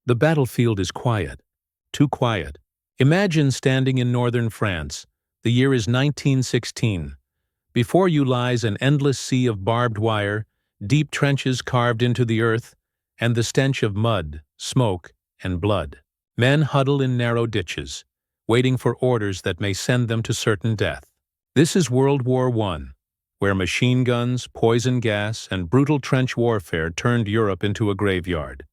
The battlefield is quiet. Too quiet. Imagine standing in northern France. The year is 1916. Before you lies an endless sea of barbed wire, deep trenches carved into the earth, and the stench of mud, smoke, and blood. Men huddle in narrow ditches, waiting for orders that may send them to certain death. This is World War I, where machine guns, poison gas, and brutal trench warfare turned Europe into a graveyard.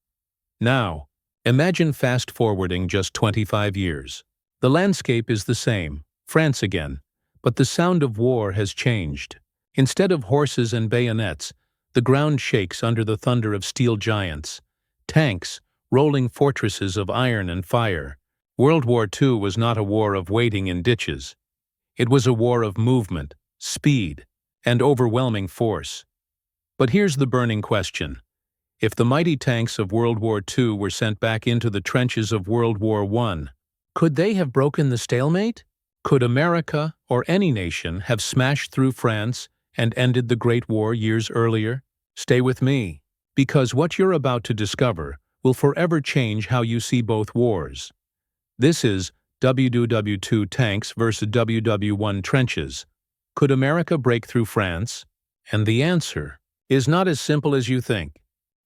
Now, imagine fast-forwarding just 25 years. The landscape is the same, France again, but the sound of war has changed. Instead of horses and bayonets, the ground shakes under the thunder of steel giants. Tanks, rolling fortresses of iron and fire. World War II was not a war of waiting in ditches. It was a war of movement, speed, and overwhelming force. But here's the burning question. If the mighty tanks of World War II were sent back into the trenches of World War I, could they have broken the stalemate? Could America, or any nation, have smashed through France and ended the Great War years earlier? Stay with me, because what you're about to discover will forever change how you see both wars. This is WW2 tanks versus WW1 trenches. Could America break through France? And the answer is not as simple as you think.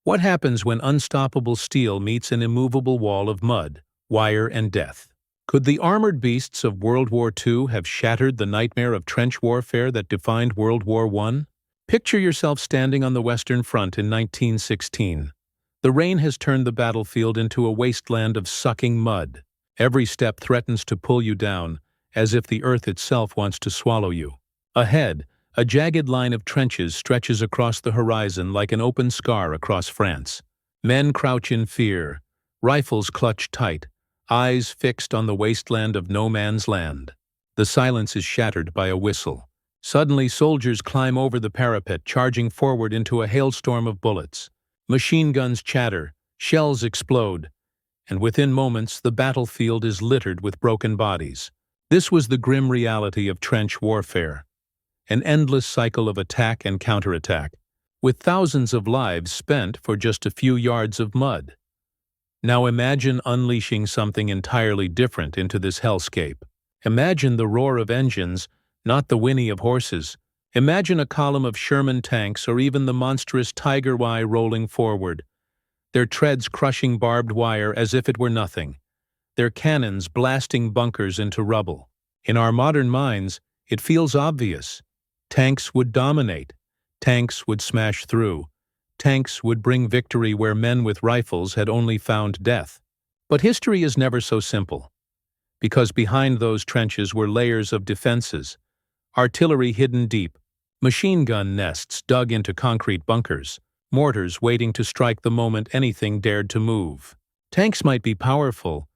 What happens when unstoppable steel meets an immovable wall of mud, wire, and death? Could the armored beasts of World War II have shattered the nightmare of trench warfare that defined World War I? Picture yourself standing on the Western Front in 1916. The rain has turned the battlefield into a wasteland of sucking mud. Every step threatens to pull you down, as if the earth itself wants to swallow you. Ahead, a jagged line of trenches stretches across the horizon like an open scar across France. Men crouch in fear, rifles clutched tight, eyes fixed on the wasteland of no man's land. The silence is shattered by a whistle. Suddenly, soldiers climb over the parapet, charging forward into a hailstorm of bullets. Machine guns chatter, shells explode, and within moments the battlefield is littered with broken bodies. This was the grim reality of trench warfare. An endless cycle of attack and counterattack, with thousands of lives spent for just a few yards of mud. Now imagine unleashing something entirely different into this hellscape. Imagine the roar of engines, not the whinny of horses. Imagine a column of Sherman tanks or even the monstrous Tiger Y rolling forward, their treads crushing barbed wire as if it were nothing, their cannons blasting bunkers into rubble. In our modern minds, it feels obvious. Tanks would dominate. Tanks would smash through. Tanks would bring victory where men with rifles had only found death. But history is never so simple. Because behind those trenches were layers of defenses, artillery hidden deep, machine gun nests dug into concrete bunkers, mortars waiting to strike the moment anything dared to move. Tanks might be powerful,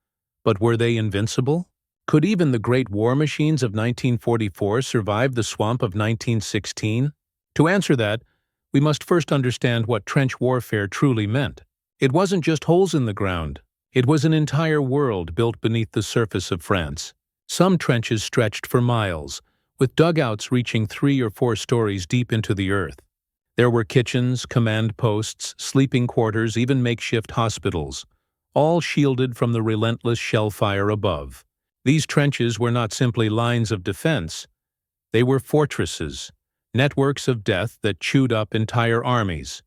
but were they invincible? Could even the great war machines of 1944 survive the swamp of 1916? To answer that, we must first understand what trench warfare truly meant. It wasn't just holes in the ground. It was an entire world built beneath the surface of France. Some trenches stretched for miles, with dugouts reaching 3 or 4 stories deep into the earth. There were kitchens, command posts, sleeping quarters, even makeshift hospitals, all shielded from the relentless shell fire above. These trenches were not simply lines of defense. They were fortresses, networks of death that chewed up entire armies.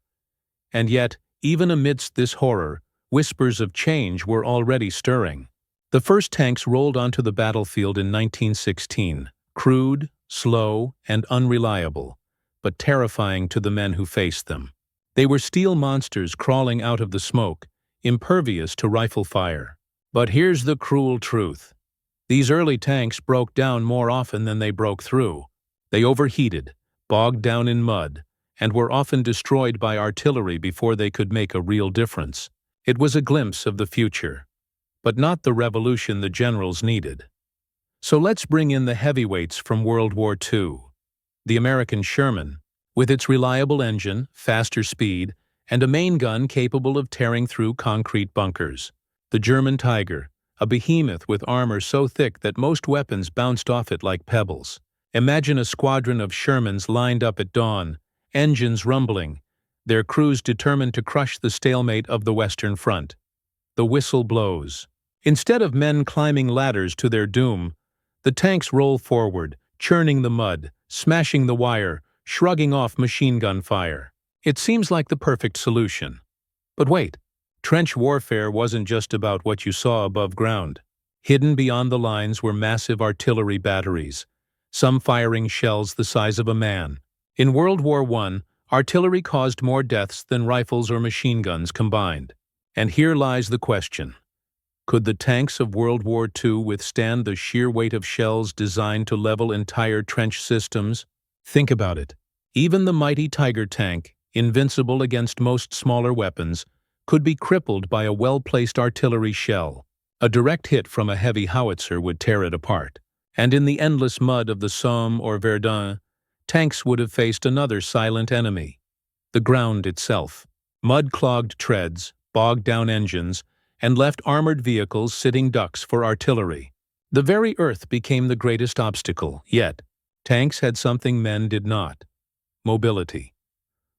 And yet, even amidst this horror, whispers of change were already stirring. The first tanks rolled onto the battlefield in 1916, crude, slow, and unreliable, but terrifying to the men who faced them. They were steel monsters crawling out of the smoke, impervious to rifle fire. But here's the cruel truth. These early tanks broke down more often than they broke through. They overheated, bogged down in mud, and were often destroyed by artillery before they could make a real difference. It was a glimpse of the future, but not the revolution the generals needed. So let's bring in the heavyweights from World War II. The American Sherman, with its reliable engine, faster speed, and a main gun capable of tearing through concrete bunkers. The German Tiger, a behemoth with armor so thick that most weapons bounced off it like pebbles. Imagine a squadron of Shermans lined up at dawn, engines rumbling, their crews determined to crush the stalemate of the Western Front. the whistle blows. Instead of men climbing ladders to their doom, the tanks roll forward, churning the mud, smashing the wire, shrugging off machine gun fire. It seems like the perfect solution. But wait, trench warfare wasn't just about what you saw above ground. Hidden beyond the lines were massive artillery batteries, some firing shells the size of a man. In World War I, artillery caused more deaths than rifles or machine guns combined. And here lies the question. Could the tanks of World War II withstand the sheer weight of shells designed to level entire trench systems? Think about it. Even the mighty Tiger tank, invincible against most smaller weapons, could be crippled by a well-placed artillery shell. A direct hit from a heavy howitzer would tear it apart. And in the endless mud of the Somme or Verdun, tanks would have faced another silent enemy: the ground itself. Mud-clogged treads, bogged-down engines, and left armored vehicles sitting ducks for artillery. The very earth became the greatest obstacle, yet tanks had something men did not: mobility.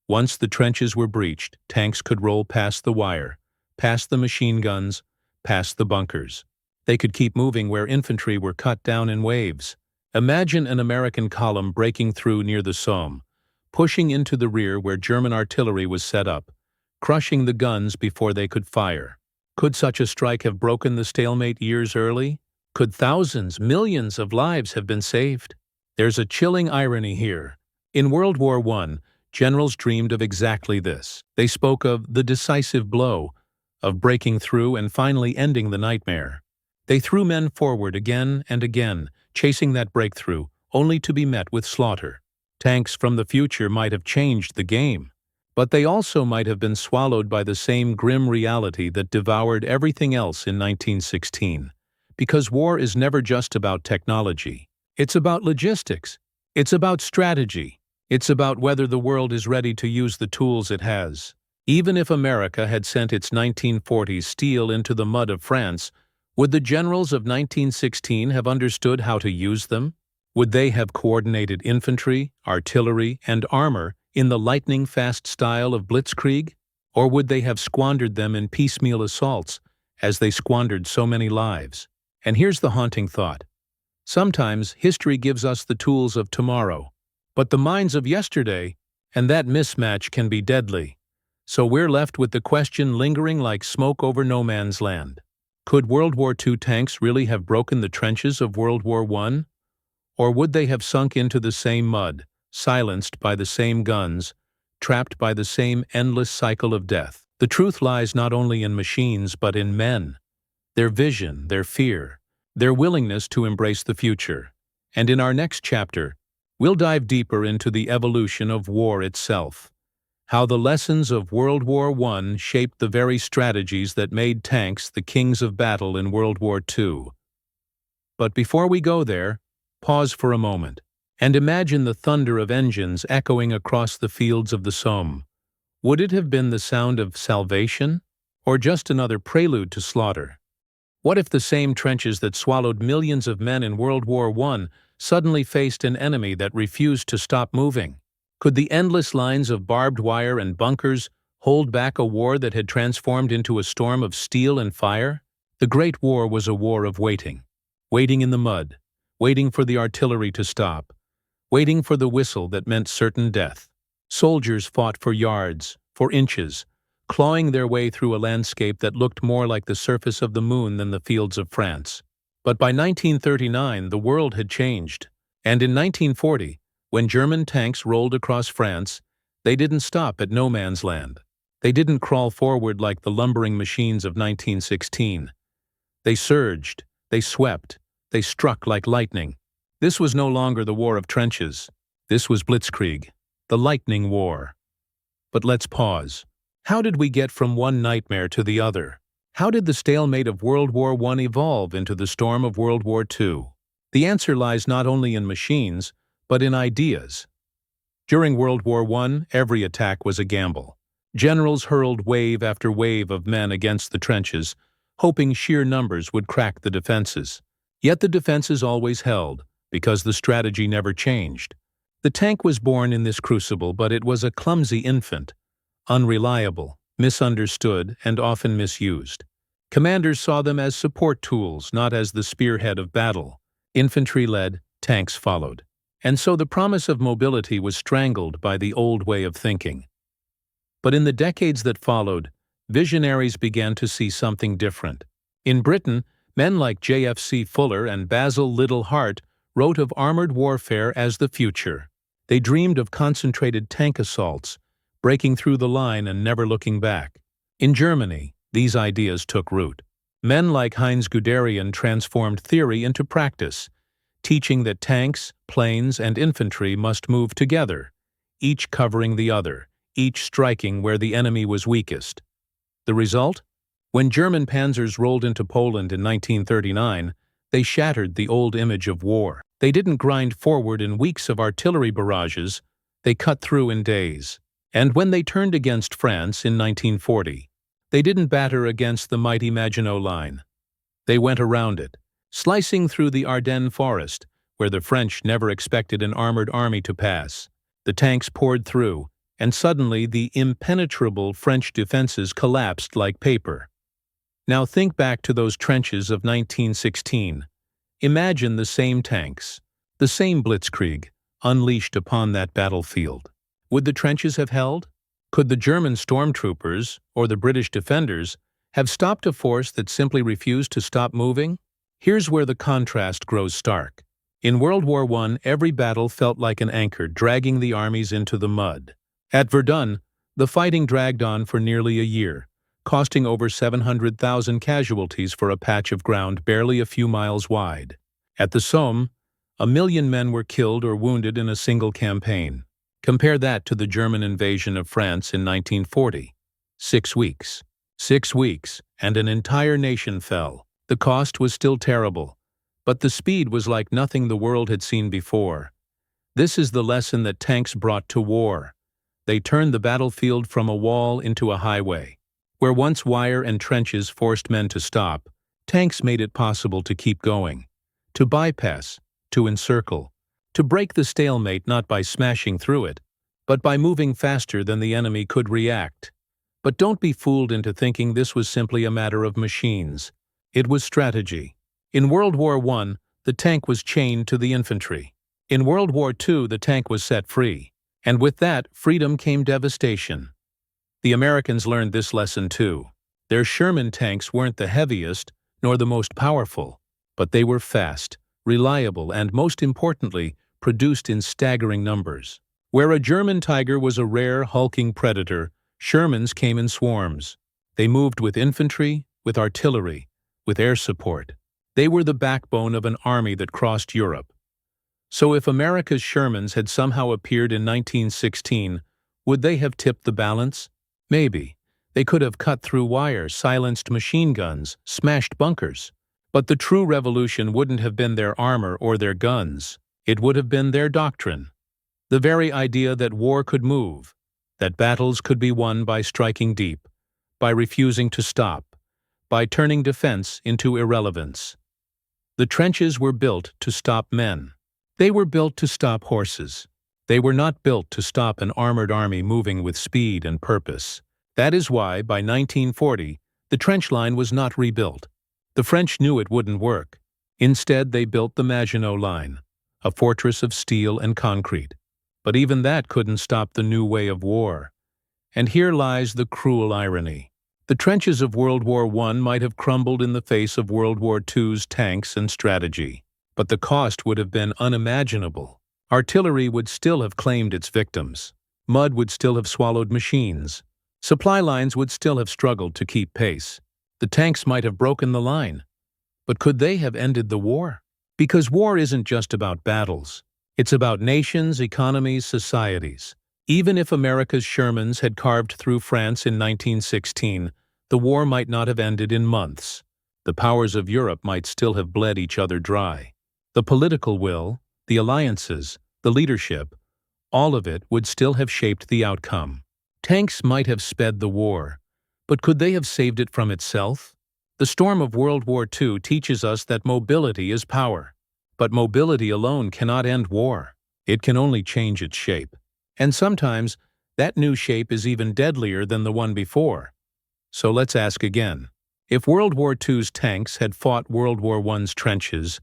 Once the trenches were breached, tanks could roll past the wire, past the machine guns, past the bunkers. They could keep moving where infantry were cut down in waves. Imagine an American column breaking through near the Somme, pushing into the rear where German artillery was set up, crushing the guns before they could fire. Could such a strike have broken the stalemate years early? Could thousands, millions of lives have been saved? There's a chilling irony here. In World War I, generals dreamed of exactly this. They spoke of the decisive blow, of breaking through and finally ending the nightmare. They threw men forward again and again, chasing that breakthrough, only to be met with slaughter. Tanks from the future might have changed the game, but they also might have been swallowed by the same grim reality that devoured everything else in 1916. Because war is never just about technology. It's about logistics. It's about strategy. It's about whether the world is ready to use the tools it has. Even if America had sent its 1940s steel into the mud of France, would the generals of 1916 have understood how to use them? Would they have coordinated infantry, artillery, and armor in the lightning-fast style of blitzkrieg? Or would they have squandered them in piecemeal assaults, as they squandered so many lives? And here's the haunting thought. Sometimes history gives us the tools of tomorrow, but the minds of yesterday, and that mismatch can be deadly. So we're left with the question lingering like smoke over no man's land. Could World War II tanks really have broken the trenches of World War I? Or would they have sunk into the same mud, silenced by the same guns, trapped by the same endless cycle of death? The truth lies not only in machines but in men, their vision, their fear, their willingness to embrace the future. And in our next chapter, we'll dive deeper into the evolution of war itself. How the lessons of World War I shaped the very strategies that made tanks the kings of battle in World War II. But before we go there, pause for a moment and imagine the thunder of engines echoing across the fields of the Somme. Would it have been the sound of salvation, or just another prelude to slaughter? What if the same trenches that swallowed millions of men in World War I suddenly faced an enemy that refused to stop moving? Could the endless lines of barbed wire and bunkers hold back a war that had transformed into a storm of steel and fire? The Great War was a war of waiting. Waiting in the mud, waiting for the artillery to stop, waiting for the whistle that meant certain death. Soldiers fought for yards, for inches, clawing their way through a landscape that looked more like the surface of the moon than the fields of France. But by 1939, the world had changed. And in 1940, when German tanks rolled across France, they didn't stop at no man's land. They didn't crawl forward like the lumbering machines of 1916. They surged, they swept, they struck like lightning. This was no longer the war of trenches. This was blitzkrieg, the lightning war. But let's pause. How did we get from one nightmare to the other? How did the stalemate of World War I evolve into the storm of World War II? The answer lies not only in machines, but in ideas. During World War I, every attack was a gamble. Generals hurled wave after wave of men against the trenches, hoping sheer numbers would crack the defenses. Yet the defenses always held, because the strategy never changed. The tank was born in this crucible, but it was a clumsy infant, unreliable, misunderstood, and often misused. Commanders saw them as support tools, not as the spearhead of battle. Infantry led, tanks followed. And so the promise of mobility was strangled by the old way of thinking. But in the decades that followed, visionaries began to see something different. In Britain, men like J.F.C. Fuller and Basil Liddell Hart wrote of armored warfare as the future. They dreamed of concentrated tank assaults, breaking through the line and never looking back. In Germany, these ideas took root. Men like Heinz Guderian transformed theory into practice, teaching that tanks, planes, and infantry must move together, each covering the other, each striking where the enemy was weakest. The result? When German panzers rolled into Poland in 1939, they shattered the old image of war. They didn't grind forward in weeks of artillery barrages, they cut through in days. And when they turned against France in 1940, they didn't batter against the mighty Maginot Line. They went around it, slicing through the Ardennes forest, where the French never expected an armored army to pass. The tanks poured through, and suddenly the impenetrable French defenses collapsed like paper. Now think back to those trenches of 1916. Imagine the same tanks, the same blitzkrieg, unleashed upon that battlefield. Would the trenches have held? Could the German stormtroopers, or the British defenders, have stopped a force that simply refused to stop moving? Here's where the contrast grows stark. In World War I, every battle felt like an anchor dragging the armies into the mud. At Verdun, the fighting dragged on for nearly a year, costing over 700,000 casualties for a patch of ground barely a few miles wide. At the Somme, 1 million men were killed or wounded in a single campaign. Compare that to the German invasion of France in 1940. 6 weeks. 6 weeks, and an entire nation fell. The cost was still terrible, but the speed was like nothing the world had seen before. This is the lesson that tanks brought to war. They turned the battlefield from a wall into a highway. Where once wire and trenches forced men to stop, tanks made it possible to keep going, to bypass, to encircle, to break the stalemate not by smashing through it, but by moving faster than the enemy could react. But don't be fooled into thinking this was simply a matter of machines. It was strategy. In World War I, the tank was chained to the infantry. In World War II, the tank was set free. And with that, freedom came devastation. The Americans learned this lesson too. Their Sherman tanks weren't the heaviest, nor the most powerful, but they were fast, reliable, and most importantly, produced in staggering numbers. Where a German Tiger was a rare, hulking predator, Shermans came in swarms. They moved with infantry, with artillery, with air support. They were the backbone of an army that crossed Europe. So if America's Shermans had somehow appeared in 1916, would they have tipped the balance? Maybe. They could have cut through wire, silenced machine guns, smashed bunkers. But the true revolution wouldn't have been their armor or their guns. It would have been their doctrine. The very idea that war could move, that battles could be won by striking deep, by refusing to stop, by turning defense into irrelevance. The trenches were built to stop men. They were built to stop horses. They were not built to stop an armored army moving with speed and purpose. That is why, by 1940, the trench line was not rebuilt. The French knew it wouldn't work. Instead, they built the Maginot Line, a fortress of steel and concrete. But even that couldn't stop the new way of war. And here lies the cruel irony. The trenches of World War I might have crumbled in the face of World War II's tanks and strategy. But the cost would have been unimaginable. Artillery would still have claimed its victims. Mud would still have swallowed machines. Supply lines would still have struggled to keep pace. The tanks might have broken the line. But could they have ended the war? Because war isn't just about battles. It's about nations, economies, societies. Even if America's Shermans had carved through France in 1916, the war might not have ended in months. The powers of Europe might still have bled each other dry. The political will, the alliances, the leadership, all of it would still have shaped the outcome. Tanks might have sped the war, but could they have saved it from itself? The storm of World War II teaches us that mobility is power. But mobility alone cannot end war. It can only change its shape. And sometimes, that new shape is even deadlier than the one before. So let's ask again. If World War II's tanks had fought World War I's trenches,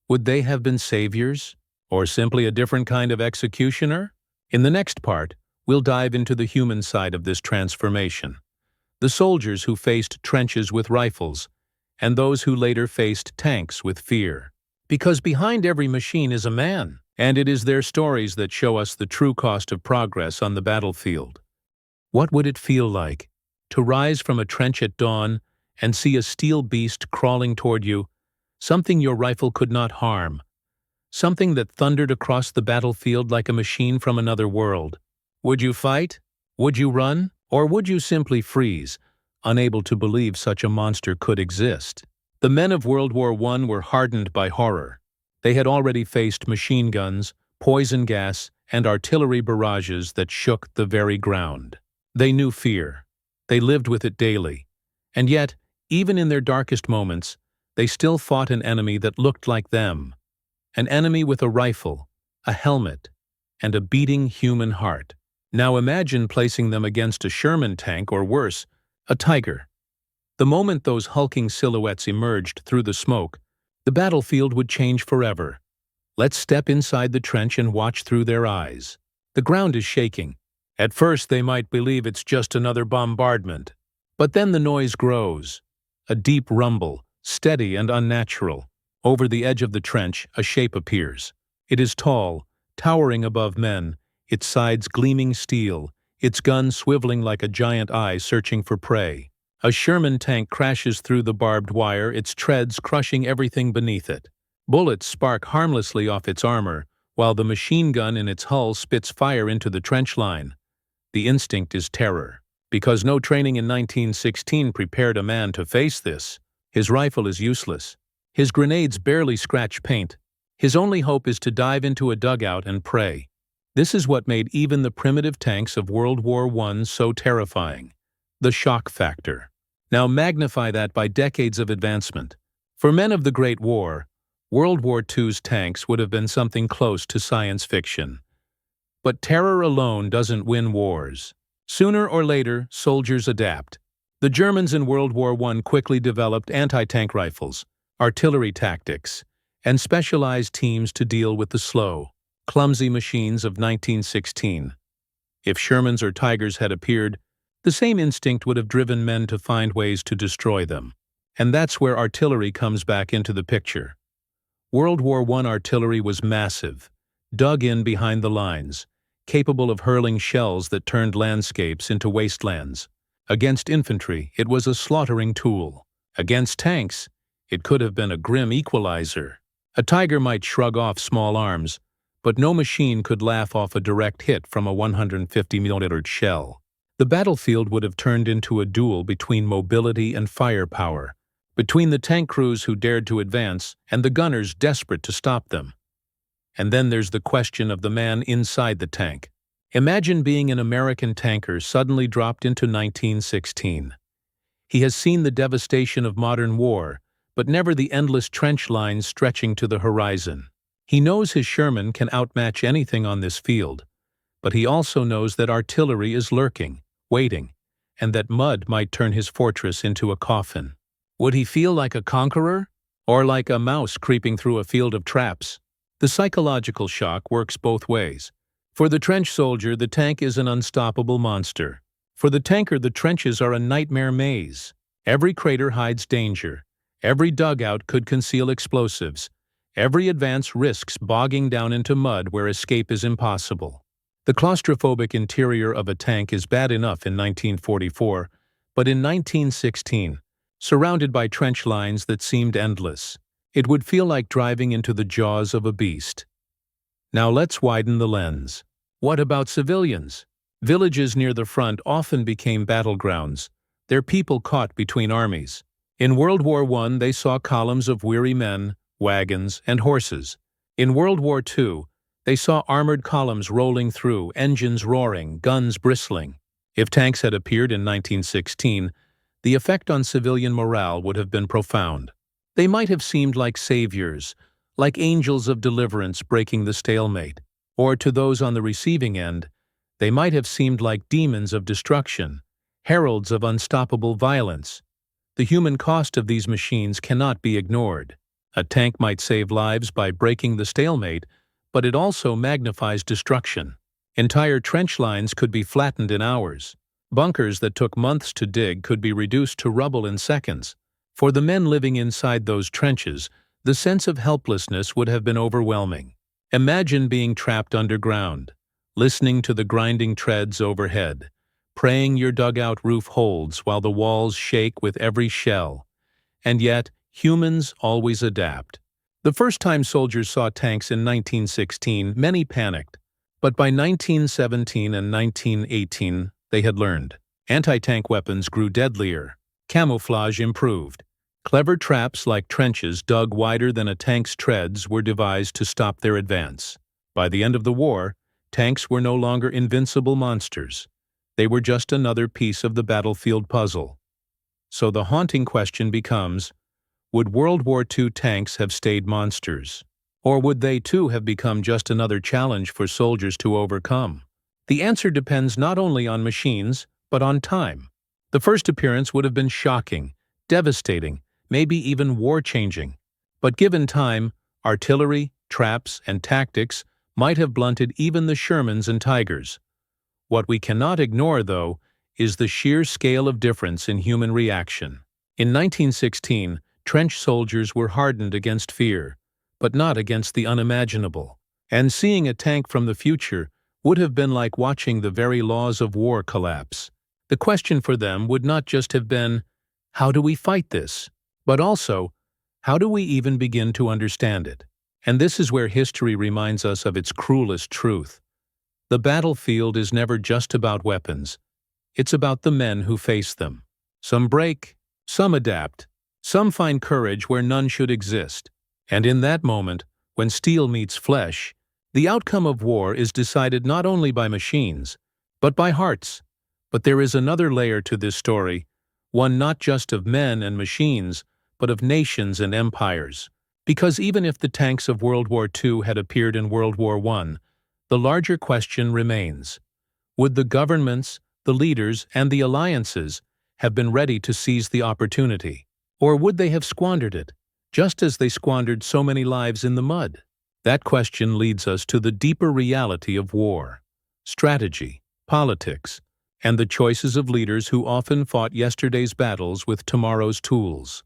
would they have been saviors? Or simply a different kind of executioner? In the next part, we'll dive into the human side of this transformation. The soldiers who faced trenches with rifles, and those who later faced tanks with fear. Because behind every machine is a man, and it is their stories that show us the true cost of progress on the battlefield. What would it feel like to rise from a trench at dawn and see a steel beast crawling toward you, something your rifle could not harm, something that thundered across the battlefield like a machine from another world? Would you fight? Would you run? Or would you simply freeze, unable to believe such a monster could exist? The men of World War I were hardened by horror. They had already faced machine guns, poison gas, and artillery barrages that shook the very ground. They knew fear. They lived with it daily. And yet, even in their darkest moments, they still fought an enemy that looked like them. An enemy with a rifle, a helmet, and a beating human heart. Now imagine placing them against a Sherman tank, or worse, a Tiger. The moment those hulking silhouettes emerged through the smoke, the battlefield would change forever. Let's step inside the trench and watch through their eyes. The ground is shaking. At first they might believe it's just another bombardment. But then the noise grows. A deep rumble, steady and unnatural. Over the edge of the trench, a shape appears. It is tall, towering above men, its sides gleaming steel, its gun swiveling like a giant eye searching for prey. A Sherman tank crashes through the barbed wire, its treads crushing everything beneath it. Bullets spark harmlessly off its armor, while the machine gun in its hull spits fire into the trench line. The instinct is terror. Because no training in 1916 prepared a man to face this. His rifle is useless. His grenades barely scratch paint. His only hope is to dive into a dugout and pray. This is what made even the primitive tanks of World War I so terrifying. The shock factor. Now magnify that by decades of advancement. For men of the Great War, World War II's tanks would have been something close to science fiction. But terror alone doesn't win wars. Sooner or later, soldiers adapt. The Germans in World War I quickly developed anti-tank rifles, artillery tactics, and specialized teams to deal with the slow, clumsy machines of 1916. If Shermans or Tigers had appeared, the same instinct would have driven men to find ways to destroy them. And that's where artillery comes back into the picture. World War I artillery was massive, dug in behind the lines, capable of hurling shells that turned landscapes into wastelands. Against infantry, it was a slaughtering tool. Against tanks, it could have been a grim equalizer. A Tiger might shrug off small arms, but no machine could laugh off a direct hit from a 150mm shell. The battlefield would have turned into a duel between mobility and firepower, between the tank crews who dared to advance and the gunners desperate to stop them. And then there's the question of the man inside the tank. Imagine being an American tanker suddenly dropped into 1916. He has seen the devastation of modern war, but never the endless trench lines stretching to the horizon. He knows his Sherman can outmatch anything on this field, but he also knows that artillery is lurking, waiting, and that mud might turn his fortress into a coffin. Would he feel like a conqueror, or like a mouse creeping through a field of traps? The psychological shock works both ways. For the trench soldier, the tank is an unstoppable monster. For the tanker, the trenches are a nightmare maze. Every crater hides danger. Every dugout could conceal explosives. Every advance risks bogging down into mud where escape is impossible. The claustrophobic interior of a tank is bad enough in 1944, but in 1916, surrounded by trench lines that seemed endless, it would feel like driving into the jaws of a beast. Now let's widen the lens. What about civilians? Villages near the front often became battlegrounds, their people caught between armies. In World War I, they saw columns of weary men, wagons, and horses. In World War II, they saw armored columns rolling through, engines roaring, guns bristling. If tanks had appeared in 1916, the effect on civilian morale would have been profound. They might have seemed like saviors, like angels of deliverance breaking the stalemate. Or to those on the receiving end, they might have seemed like demons of destruction, heralds of unstoppable violence. The human cost of these machines cannot be ignored. A tank might save lives by breaking the stalemate, but it also magnifies destruction. Entire trench lines could be flattened in hours. Bunkers that took months to dig could be reduced to rubble in seconds. For the men living inside those trenches, the sense of helplessness would have been overwhelming. Imagine being trapped underground, listening to the grinding treads overhead, praying your dugout roof holds while the walls shake with every shell. And yet, humans always adapt. The first time soldiers saw tanks in 1916, many panicked. But by 1917 and 1918, they had learned. Anti-tank weapons grew deadlier. Camouflage improved. Clever traps like trenches dug wider than a tank's treads were devised to stop their advance. By the end of the war, tanks were no longer invincible monsters. They were just another piece of the battlefield puzzle. So the haunting question becomes, would World War II tanks have stayed monsters? Or would they too have become just another challenge for soldiers to overcome? The answer depends not only on machines, but on time. The first appearance would have been shocking, devastating, maybe even war-changing. But given time, artillery, traps, and tactics might have blunted even the Shermans and Tigers. What we cannot ignore, though, is the sheer scale of difference in human reaction. In 1916, trench soldiers were hardened against fear, but not against the unimaginable. And seeing a tank from the future would have been like watching the very laws of war collapse. The question for them would not just have been, how do we fight this? But also, how do we even begin to understand it? And this is where history reminds us of its cruelest truth. The battlefield is never just about weapons. It's about the men who face them. Some break, some adapt, some find courage where none should exist. And in that moment, when steel meets flesh, the outcome of war is decided not only by machines, but by hearts. But there is another layer to this story, one not just of men and machines, but of nations and empires. Because even if the tanks of World War II had appeared in World War I, the larger question remains. Would the governments, the leaders, and the alliances have been ready to seize the opportunity? Or would they have squandered it, just as they squandered so many lives in the mud? That question leads us to the deeper reality of war, strategy, politics, and the choices of leaders who often fought yesterday's battles with tomorrow's tools.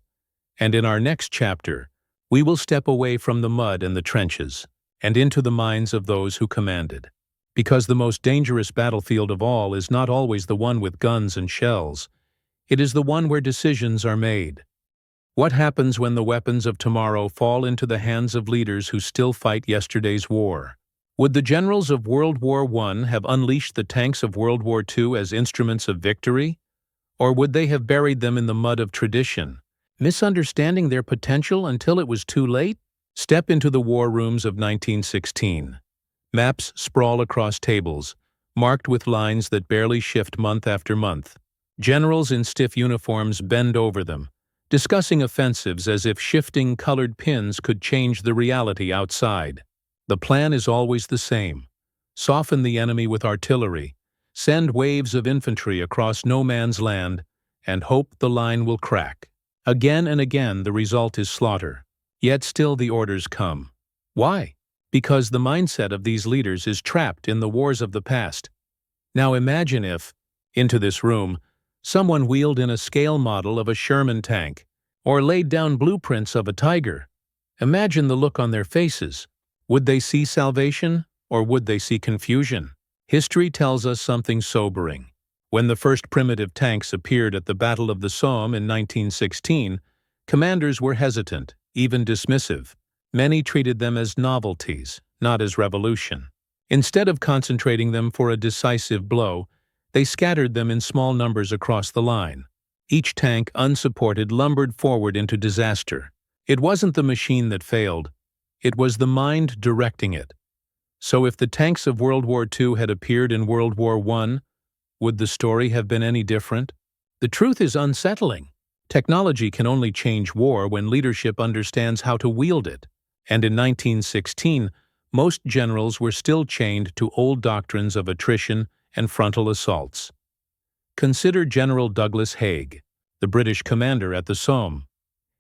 And in our next chapter, we will step away from the mud and the trenches and into the minds of those who commanded. Because the most dangerous battlefield of all is not always the one with guns and shells. It is the one where decisions are made. What happens when the weapons of tomorrow fall into the hands of leaders who still fight yesterday's war? Would the generals of World War I have unleashed the tanks of World War II as instruments of victory? Or would they have buried them in the mud of tradition, misunderstanding their potential until it was too late? Step into the war rooms of 1916. Maps sprawl across tables, marked with lines that barely shift month after month. Generals in stiff uniforms bend over them, discussing offensives as if shifting colored pins could change the reality outside. The plan is always the same. Soften the enemy with artillery, send waves of infantry across no man's land, and hope the line will crack. Again and again the result is slaughter. Yet still the orders come. Why? Because the mindset of these leaders is trapped in the wars of the past. Now imagine if, into this room, someone wheeled in a scale model of a Sherman tank, or laid down blueprints of a Tiger. Imagine the look on their faces. Would they see salvation, or would they see confusion? History tells us something sobering. When the first primitive tanks appeared at the Battle of the Somme in 1916, commanders were hesitant, even dismissive. Many treated them as novelties, not as revolution. Instead of concentrating them for a decisive blow, they scattered them in small numbers across the line. Each tank, unsupported, lumbered forward into disaster. It wasn't the machine that failed. It was the mind directing it. So if the tanks of World War II had appeared in World War I, would the story have been any different? The truth is unsettling. Technology can only change war when leadership understands how to wield it. And in 1916, most generals were still chained to old doctrines of attrition and frontal assaults. Consider General Douglas Haig, the British commander at the Somme.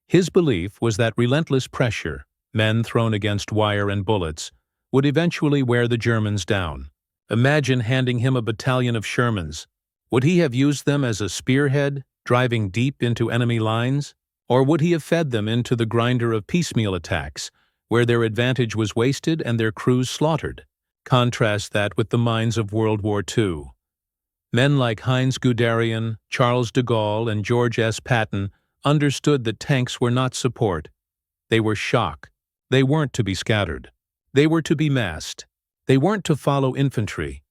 His belief was that relentless pressure, men thrown against wire and bullets, would eventually wear the Germans down. Imagine handing him a battalion of Shermans. Would he have used them as a spearhead, driving deep into enemy lines? Or would he have fed them into the grinder of piecemeal attacks, where their advantage was wasted and their crews slaughtered? Contrast that with the minds of World War II. Men like Heinz Guderian, Charles de Gaulle, and George S. Patton understood that tanks were not support. They were shock. They weren't to be scattered. They were to be massed. They weren't to follow infantry.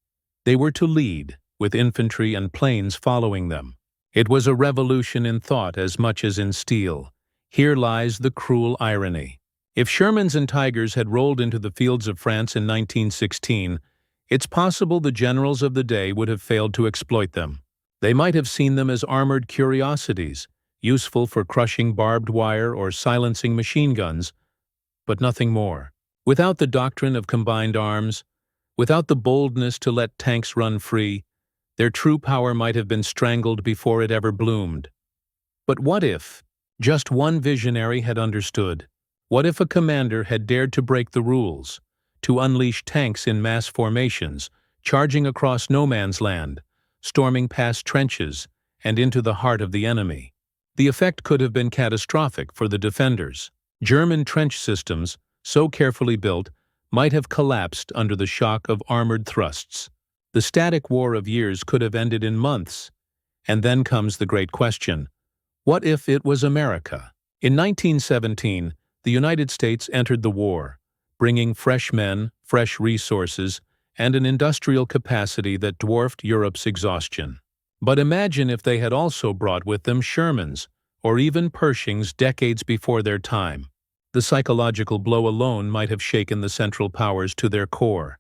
They were to lead, with infantry and planes following them. It was a revolution in thought as much as in steel. Here lies the cruel irony. If Shermans and Tigers had rolled into the fields of France in 1916, it's possible the generals of the day would have failed to exploit them. They might have seen them as armored curiosities, useful for crushing barbed wire or silencing machine guns, but nothing more. Without the doctrine of combined arms, without the boldness to let tanks run free, their true power might have been strangled before it ever bloomed. But what if just one visionary had understood? What if a commander had dared to break the rules, to unleash tanks in mass formations, charging across no man's land, storming past trenches, and into the heart of the enemy? The effect could have been catastrophic for the defenders. German trench systems, so carefully built, might have collapsed under the shock of armored thrusts. The static war of years could have ended in months. And then comes the great question: what if it was America? In 1917, the United States entered the war, bringing fresh men, fresh resources, and an industrial capacity that dwarfed Europe's exhaustion. But imagine if they had also brought with them Shermans, or even Pershings decades before their time. The psychological blow alone might have shaken the Central Powers to their core.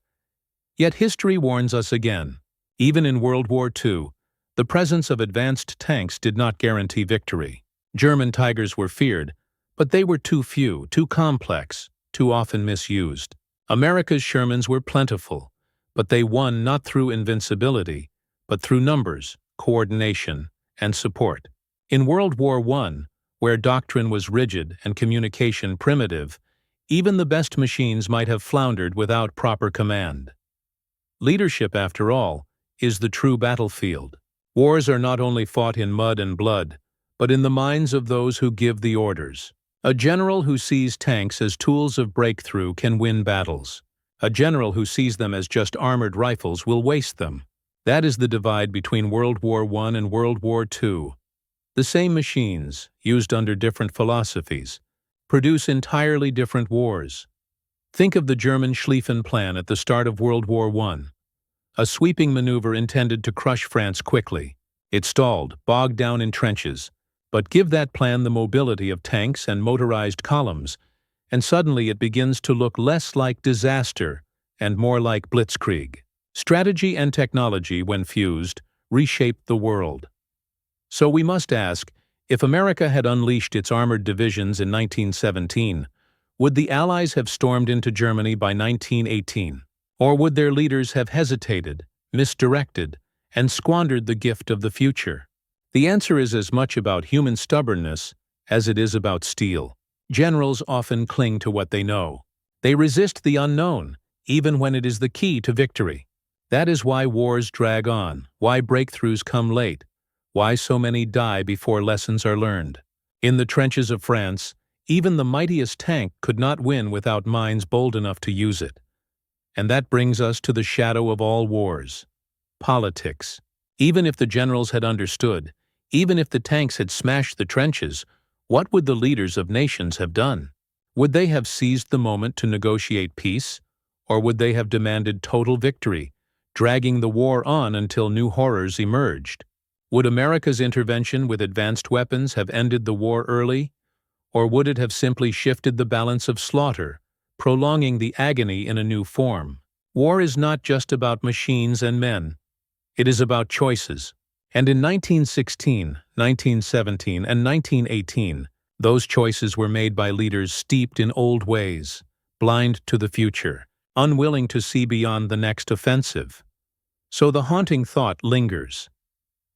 Yet history warns us again. Even in World War II, the presence of advanced tanks did not guarantee victory. German Tigers were feared, but they were too few, too complex, too often misused. America's Shermans were plentiful, but they won not through invincibility, but through numbers, coordination, and support. In World War I, where doctrine was rigid and communication primitive, even the best machines might have floundered without proper command. Leadership, after all, is the true battlefield. Wars are not only fought in mud and blood, but in the minds of those who give the orders. A general who sees tanks as tools of breakthrough can win battles. A general who sees them as just armored rifles will waste them. That is the divide between World War I and World War II. The same machines, used under different philosophies, produce entirely different wars. Think of the German Schlieffen Plan at the start of World War I. A sweeping maneuver intended to crush France quickly. It stalled, bogged down in trenches. But give that plan the mobility of tanks and motorized columns, and suddenly it begins to look less like disaster and more like blitzkrieg. Strategy and technology, when fused, reshaped the world. So we must ask, if America had unleashed its armored divisions in 1917, would the Allies have stormed into Germany by 1918? Or would their leaders have hesitated, misdirected, and squandered the gift of the future? The answer is as much about human stubbornness as it is about steel. Generals often cling to what they know. They resist the unknown, even when it is the key to victory. That is why wars drag on, why breakthroughs come late, why so many die before lessons are learned. In the trenches of France, even the mightiest tank could not win without minds bold enough to use it. And that brings us to the shadow of all wars: politics. Even if the generals had understood, even if the tanks had smashed the trenches, what would the leaders of nations have done? Would they have seized the moment to negotiate peace, or would they have demanded total victory, dragging the war on until new horrors emerged? Would America's intervention with advanced weapons have ended the war early, or would it have simply shifted the balance of slaughter, prolonging the agony in a new form? War is not just about machines and men. It is about choices. And in 1916, 1917, and 1918, those choices were made by leaders steeped in old ways, blind to the future, unwilling to see beyond the next offensive. So the haunting thought lingers.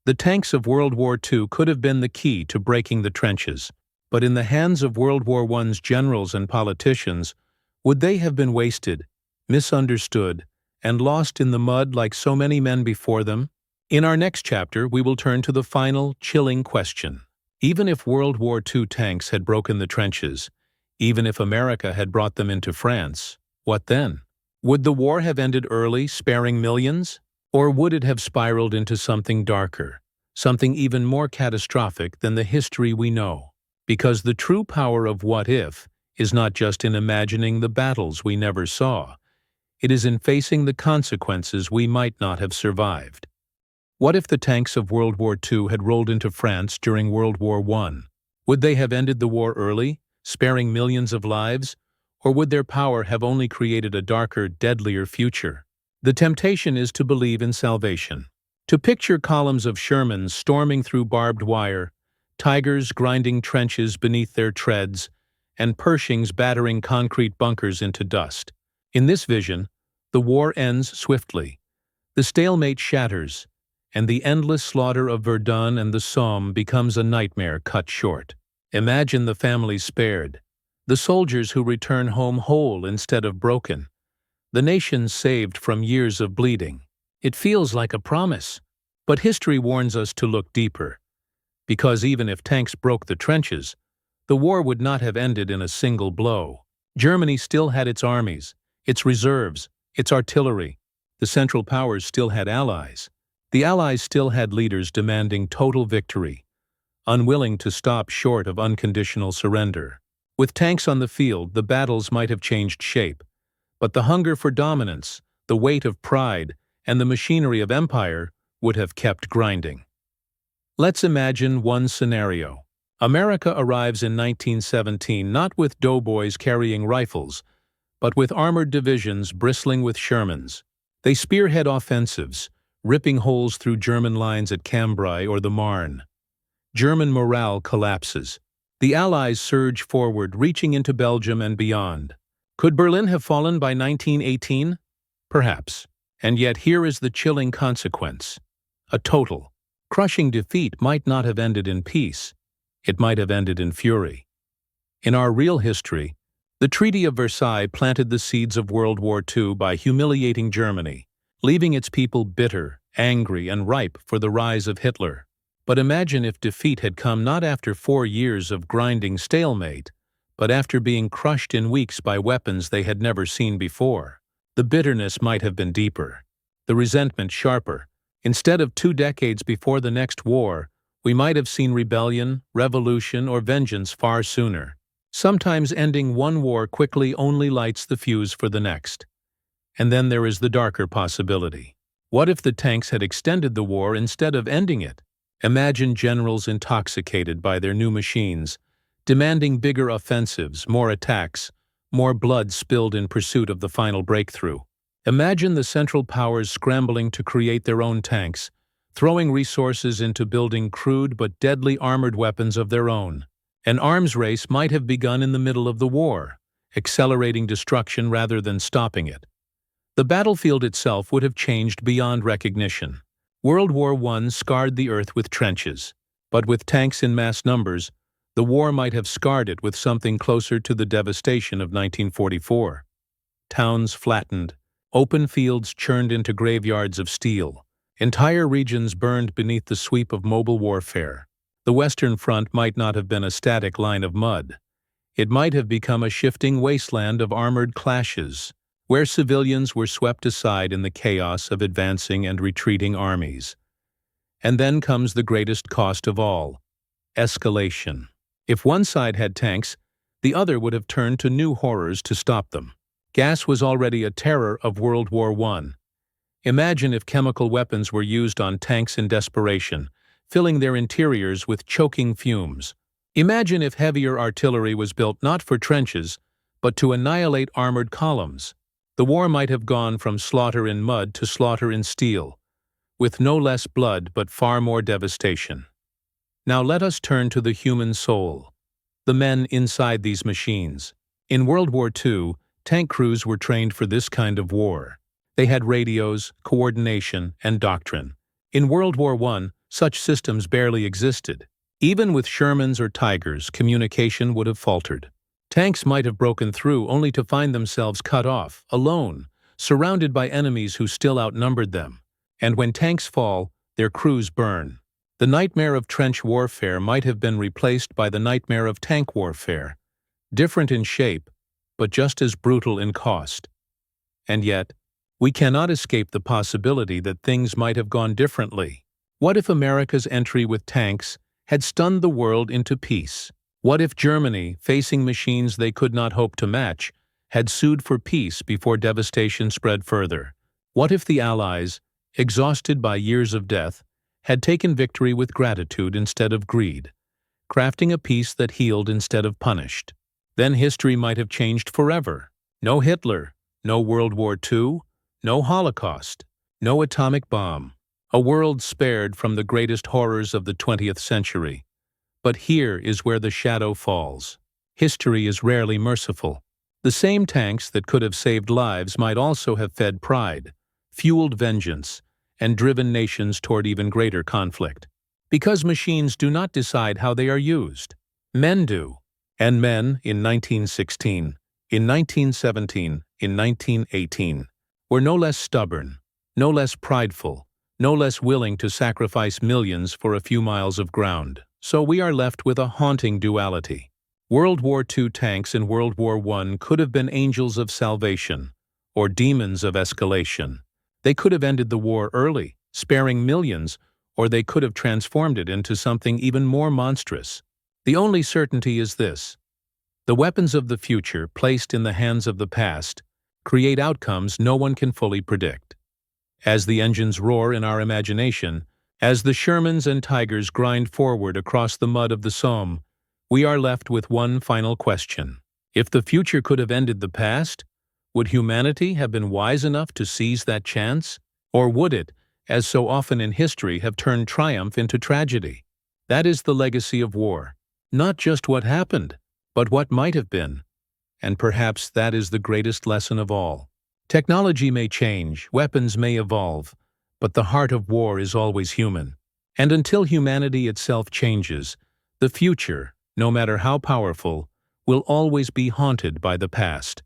The tanks of World War II could have been the key to breaking the trenches, but in the hands of World War I's generals and politicians, would they have been wasted, misunderstood, and lost in the mud like so many men before them? In our next chapter, we will turn to the final, chilling question. Even if World War II tanks had broken the trenches, even if America had brought them into France, what then? Would the war have ended early, sparing millions? Or would it have spiraled into something darker, something even more catastrophic than the history we know? Because the true power of what if is not just in imagining the battles we never saw, it is in facing the consequences we might not have survived. What if the tanks of World War II had rolled into France during World War I? Would they have ended the war early, sparing millions of lives? Or would their power have only created a darker, deadlier future? The temptation is to believe in salvation, to picture columns of Shermans storming through barbed wire, tigers grinding trenches beneath their treads, and Pershings battering concrete bunkers into dust. In this vision, the war ends swiftly. The stalemate shatters, and the endless slaughter of Verdun and the Somme becomes a nightmare cut short. Imagine the families spared, the soldiers who return home whole instead of broken, the nations saved from years of bleeding. It feels like a promise, but history warns us to look deeper, because even if tanks broke the trenches, the war would not have ended in a single blow. Germany still had its armies, its reserves, its artillery. The Central Powers still had allies. The Allies still had leaders demanding total victory, unwilling to stop short of unconditional surrender. With tanks on the field, the battles might have changed shape, but the hunger for dominance, the weight of pride, and the machinery of empire would have kept grinding. Let's imagine one scenario. America arrives in 1917 not with doughboys carrying rifles, but with armored divisions bristling with Shermans. They spearhead offensives, ripping holes through German lines at Cambrai or the Marne. German morale collapses. The Allies surge forward, reaching into Belgium and beyond. Could Berlin have fallen by 1918? Perhaps. And yet here is the chilling consequence. A total, crushing defeat might not have ended in peace. It might have ended in fury. In our real history, the Treaty of Versailles planted the seeds of World War II by humiliating Germany, leaving its people bitter, angry, and ripe for the rise of Hitler. But imagine if defeat had come not after 4 years of grinding stalemate, but after being crushed in weeks by weapons they had never seen before. The bitterness might have been deeper, the resentment sharper. Instead of 2 decades before the next war, we might have seen rebellion, revolution, or vengeance far sooner. Sometimes ending one war quickly only lights the fuse for the next. And then there is the darker possibility. What if the tanks had extended the war instead of ending it? Imagine generals intoxicated by their new machines, demanding bigger offensives, more attacks, more blood spilled in pursuit of the final breakthrough. Imagine the Central Powers scrambling to create their own tanks, throwing resources into building crude but deadly armored weapons of their own. An arms race might have begun in the middle of the war, accelerating destruction rather than stopping it. The battlefield itself would have changed beyond recognition. World War I scarred the earth with trenches, but with tanks in mass numbers, the war might have scarred it with something closer to the devastation of 1944. Towns flattened, open fields churned into graveyards of steel, entire regions burned beneath the sweep of mobile warfare. The Western Front might not have been a static line of mud. It might have become a shifting wasteland of armored clashes, where civilians were swept aside in the chaos of advancing and retreating armies. And then comes the greatest cost of all: escalation. If one side had tanks, the other would have turned to new horrors to stop them. Gas was already a terror of World War I. Imagine if chemical weapons were used on tanks in desperation, filling their interiors with choking fumes. Imagine if heavier artillery was built not for trenches, but to annihilate armored columns. The war might have gone from slaughter in mud to slaughter in steel, with no less blood but far more devastation. Now let us turn to the human soul, the men inside these machines. In World War II, tank crews were trained for this kind of war. They had radios, coordination, and doctrine. In World War I, such systems barely existed. Even with Shermans or Tigers, communication would have faltered. Tanks might have broken through only to find themselves cut off, alone, surrounded by enemies who still outnumbered them. And when tanks fall, their crews burn. The nightmare of trench warfare might have been replaced by the nightmare of tank warfare, different in shape, but just as brutal in cost. And yet, we cannot escape the possibility that things might have gone differently. What if America's entry with tanks had stunned the world into peace? What if Germany, facing machines they could not hope to match, had sued for peace before devastation spread further? What if the Allies, exhausted by years of death, had taken victory with gratitude instead of greed, crafting a peace that healed instead of punished? Then history might have changed forever. No Hitler, no World War II, no Holocaust, no atomic bomb. A world spared from the greatest horrors of the 20th century. But here is where the shadow falls. History is rarely merciful. The same tanks that could have saved lives might also have fed pride, fueled vengeance, and driven nations toward even greater conflict. Because machines do not decide how they are used. Men do. And men, in 1916, in 1917, in 1918, were no less stubborn, no less prideful, no less willing to sacrifice millions for a few miles of ground. So we are left with a haunting duality. World War II tanks in World War I could have been angels of salvation, or demons of escalation. They could have ended the war early, sparing millions, or they could have transformed it into something even more monstrous. The only certainty is this: the weapons of the future, placed in the hands of the past, create outcomes no one can fully predict. As the engines roar in our imagination, as the Shermans and Tigers grind forward across the mud of the Somme, we are left with one final question. If the future could have ended the past, would humanity have been wise enough to seize that chance? Or would it, as so often in history, have turned triumph into tragedy? That is the legacy of war. Not just what happened, but what might have been. And perhaps that is the greatest lesson of all. Technology may change, weapons may evolve, but the heart of war is always human. And until humanity itself changes, the future, no matter how powerful, will always be haunted by the past.